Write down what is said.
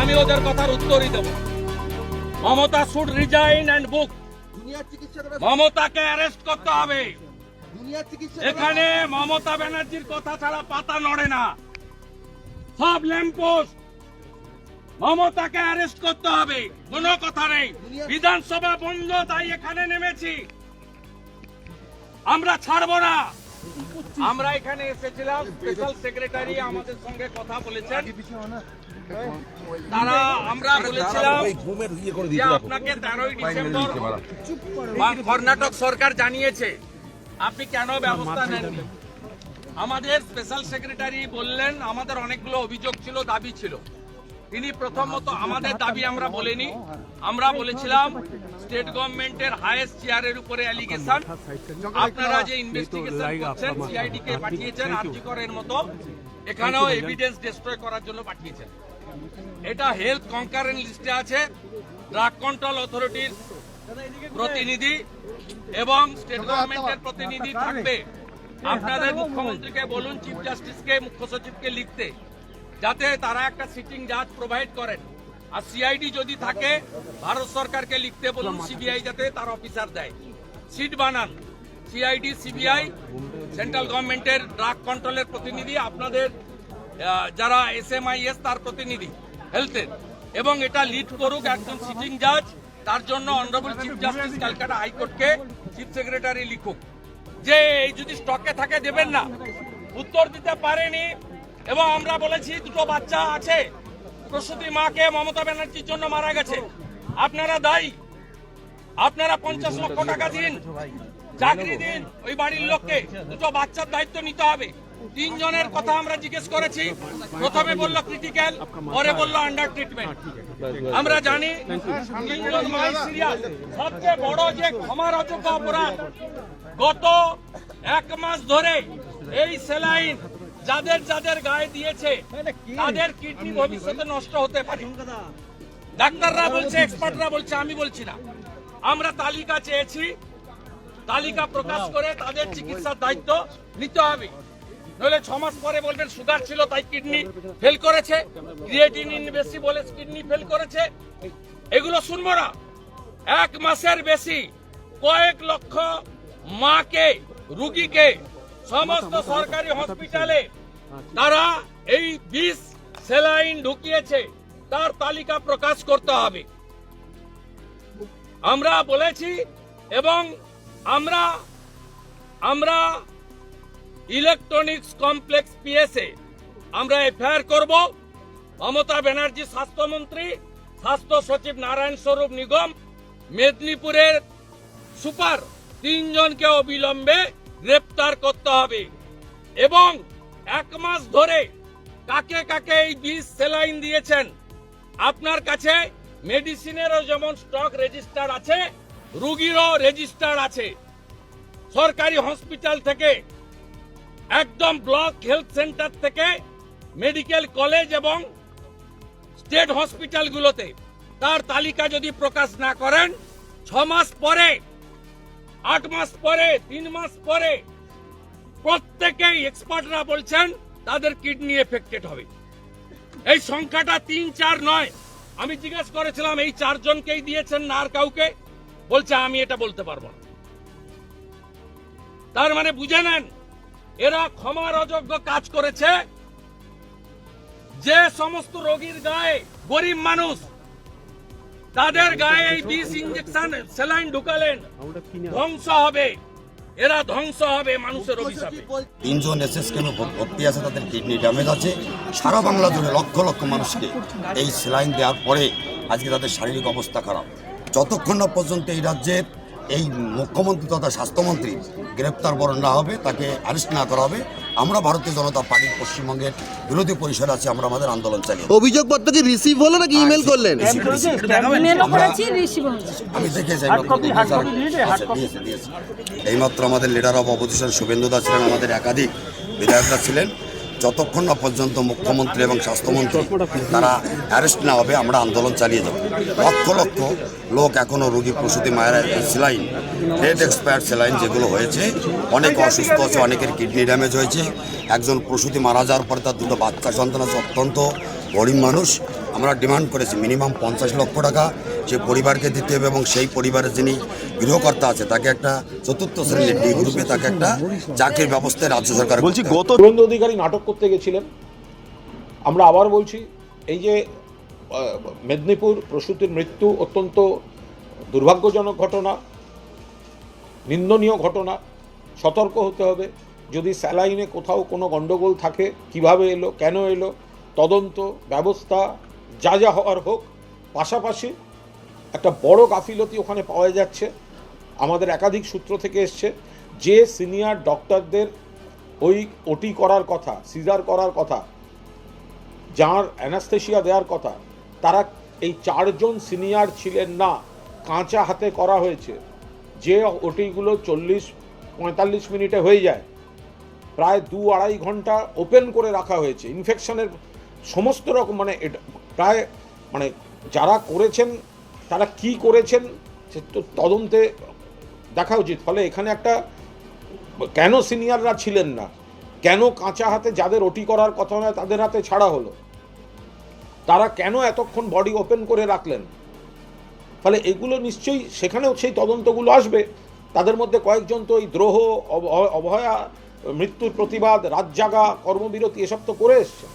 আমি ওদের কথার উত্তরই দেব। Mamata should resign and book. মমতাকে অ্যারেস্ট করতে হবে। এখানে মমতা ব্যানার্জির কথা ছাড়া পাতা নড়ে না। সব ল্যাম্পপোস্ট মমতাকে অ্যারেস্ট করতে হবে, কোনো কথা নেই। বিধানসভা বন্ধ, তাই এখানে নেমেছি। আমরা ছাড়বো না। আমরা এখানে এসেছিলাম, স্পেশাল সেক্রেটারি আমাদের সঙ্গে কথা বলেছেন। তারা আমরা বলেছিলাম যে আপনাকে 13ই ডিসেম্বর কর্ণাটক সরকার জানিয়েছে, আপনি কেন ব্যবস্থা নেননি? আমাদের স্পেশাল সেক্রেটারি বললেন আমাদের অনেকগুলো অভিযোগ ছিল, দাবি ছিল। তিনি প্রথমত আমাদের দাবি আমরা বলিনি, আমরা বলেছিলাম স্টেট গভর্নমেন্টের হাইয়েস্ট চেয়ারের উপরে অ্যালিগেশন। আপনারা যে ইনভেস্টিগেশন করছেন, সিআইডি কে পাঠিয়েছেন আরজি করের মতো, এখানেও এভিডেন্স ডিস্ট্রয় করার জন্য পাঠিয়েছেন। এটা হেলথ কনকারেন্ট লিস্টে আছে। ড্রাগ কন্ট্রোল অথরিটির প্রতিনিধি এবং স্টেট গভর্নমেন্টের প্রতিনিধি থাকবে। আপনাদের মুখ্যমন্ত্রীকে বলুন, চিফ জাস্টিসকে, মুখ্য সচিবকে লিখতে, যাতে তারা একটা সিটিং জাজ প্রোভাইড করেন। আর সিআইডি যদি থাকে, ভারত সরকারকে লিখতে বলুন, সিবিআই যাতে তার অফিসার দেয়, সিট বানান। সিআইডি, সিবিআই, সেন্ট্রাল গভর্নমেন্টের ড্রাগ কন্ট্রোলের প্রতিনিধি, আপনাদের যারা এসএমআইএস তার প্রতিনিধি হেলথের, এবং এটা লিড করুক একজন সিটিং জাজ। তার জন্য অনারেবল চিফ জাস্টিস ক্যালকাটা হাইকোর্টকে চিফ সেক্রেটারি লিখুক যে এই যদি স্টকে থাকে দেবেন না। উত্তর দিতে পারেনি। এবং আমরা বলেছি দুটো বাচ্চা আছে, প্রসূতি মাকে মমতা ব্যানার্জির জন্য মারা গেছে, আপনারা দায়ী। আপনারা 50 লক্ষ টাকা দিন, চাকরি দিন ওই বাড়ির লোককে, দুটো বাচ্চার দায়িত্ব নিতে হবে। 3 জনের কথা আমরা জিজ্ঞেস করেছি, প্রথমে বললো ক্রিটিক্যাল, পরে বললো আন্ডার ট্রিটমেন্ট। আমরা জানি 3 জন মাই সিরিয়াস। সবচেয়ে বড় যে ক্ষমার অযোগ্য অপরাধ, গত 1 মাস ধরে এই স্যালাইন যাদের যাদের গায়ে দিয়েছে তাদের কিডনি ভবিষ্যতে নষ্ট হতে পারে। ডাক্তাররা বলছে, এক্সপার্টরা বলছে, আমি বলছি না। আমরা তালিকা চেয়েছি, তালিকা প্রকাশ করে তাদের চিকিৎসার দায়িত্ব নিতে হবে। নইলে 6 মাস পরে বলবেন সুগার ছিল তাই কিডনি ফেল করেছে, ক্রিয়েটিনিন বেশি বলে কিডনি ফেল করেছে। এগুলো শুনবো না। 1 মাসের বেশি কয়েক লক্ষ মাকে, রুগীকে সমস্ত সরকারি হসপিটালে তারা এই বিষ স্যালাইন ঢুকিয়েছে, তার তালিকা প্রকাশ করতে হবে। আমরা বলেছি এবং আমরা ইলেকট্রনিক্স কমপ্লেক্স পিএসএ আমরা এফআইআর করব। মমতা ব্যানার্জি স্বাস্থ্যমন্ত্রী, স্বাস্থ্য সচিব নারায়ণ স্বরূপ নিগম, মেদিনীপুরের সুপার 3 জনকে অবিলম্বে গ্রেপ্তার করতে হবে। এবং 1 মাস ধরে কাকে কাকে এই বিষ স্যালাইন দিয়েছেন, আপনার কাছে মেডিসিনেরও যেমন স্টক রেজিস্টার আছে, রুগীরও রেজিস্টার আছে। সরকারি হসপিটাল থেকে, একদম ব্লক হেলথ সেন্টার থেকে, মেডিকেল কলেজ এবং স্টেট হসপিটালগুলোতে তার তালিকা যদি প্রকাশ না করেন, 6 মাস পরে, 8 মাস পরে, 3 মাস পরে প্রত্যেকেই এক্সপার্টরা বলছেন তাদের কিডনি এফেক্টেড হবে। এই সংখ্যাটা 3-4 নয়। আমি জিজ্ঞেস করেছিলাম এই 4 জনকেই দিয়েছেন না আর কাউকে? বলছে আমি এটা বলতে পারবো না। তার মানে বুঝে নেন, এরা ক্ষমার অযোগ্য কাজ করেছে। যে সমস্ত রোগীর গায়ে, গরিব মানুষ, তাদের গায়ে এই বিষ ইঞ্জেকশন স্যালাইন ঢুকালেন, ধ্বংস হবে। এরা ধ্বংস হবে মানুষের অভিশাপে। 3 জন এসএসকেমে ভর্তি আছে, তাদের কিডনি ড্যামেজ আছে। সারা বাংলা জুড়ে লক্ষ লক্ষ মানুষকে এই স্যালাইন দেওয়ার পরে আজকে তাদের শারীরিক অবস্থা খারাপ। যতক্ষণ না পর্যন্ত এই রাজ্যের এই মুখ্যমন্ত্রী তথা স্বাস্থ্যমন্ত্রী গ্রেপ্তার বরণ না হবে, তাকে অ্যারেস্ট না করা হবে, আমরা ভারতীয় জনতা পার্টির পশ্চিমবঙ্গের বিরোধী পরিষদ আছে, আমরা আমাদের আন্দোলন চালিয়ে। অভিযোগপত্র কি রিসিভ হলো নাকি ইমেল করলেন? আমি দেখেছি এইমাত্র আমাদের লিডার অফ অপোজিশন শুভেন্দু দা ছিলেন, আমাদের একাধিক বিধায়করা ছিলেন। যতক্ষণ না পর্যন্ত মুখ্যমন্ত্রী এবং স্বাস্থ্যমন্ত্রী তারা অ্যারেস্ট না হবে, আমরা আন্দোলন চালিয়ে যাব। লক্ষ লক্ষ লোক এখনও রোগী, প্রসূতি মায়েরা স্যালাইন, ডেট এক্সপায়ার্ড স্যালাইন যেগুলো হয়েছে, অনেক অসুস্থ আছে, অনেকের কিডনি ড্যামেজ হয়েছে। একজন প্রসূতি মারা যাওয়ার পরে তার 2টো বাচ্চা সন্তান আছে, অত্যন্ত গরিব মানুষ। আমরা ডিমান্ড করেছি মিনিমাম 50 লক্ষ টাকা সে পরিবারকে দিতে হবে এবং সেই পরিবারের যিনি গৃহকর্তা আছে তাকে একটা চতুর্থ শ্রেণীর ডি গ্রুপে তাকে একটা চাকরির ব্যবস্থায় রাজ্য সরকার বলছি গত সুরেন্দ্র অধিকারী নাটক করতে গেছিলেন। আমরা আবার বলছি, এই যে মেদিনীপুর প্রসূতির মৃত্যু অত্যন্ত দুর্ভাগ্যজনক ঘটনা, নিন্দনীয় ঘটনা। সতর্ক হতে হবে, যদি স্যালাইনে কোথাও কোনো গণ্ডগোল থাকে, কিভাবে এলো, কেন এলো, তদন্ত ব্যবস্থা যা যা হওয়ার হোক। পাশাপাশি একটা বড় গাফিলতি ওখানে পাওয়া যাচ্ছে, আমাদের একাধিক সূত্র থেকে এসছে, যে সিনিয়র ডক্টরদের ওই ওটি করার কথা, সিজার করার কথা, যার অ্যানাস্থেশিয়া দেওয়ার কথা, তারা এই 4 জন সিনিয়র ছিলেন না, কাঁচা হাতে করা হয়েছে। যে ওটিগুলো 40-45 মিনিটে হয়ে যায়, প্রায় 2-2.5 ঘন্টা ওপেন করে রাখা হয়েছে। ইনফেকশনের সমস্ত রকম প্রায় যারা করেছেন তারা কি করেছেন সে তো তদন্তে দেখা উচিত। ফলে এখানে একটা, কেন সিনিয়ররা ছিলেন না, কেন কাঁচা হাতে যাদের ওটি করার কথা নয় তাদের হাতে ছাড়া হলো, তারা কেন এতক্ষণ বডি ওপেন করে রাখলেন? ফলে এগুলো নিশ্চয়ই সেখানেও সেই তদন্তগুলো আসবে। তাদের মধ্যে কয়েকজন তো এই দ্রোহ, অবহেলা, মৃত্যুর প্রতিবাদ, রাত জাগা, কর্মবিরতি এসব তো করে এসছে।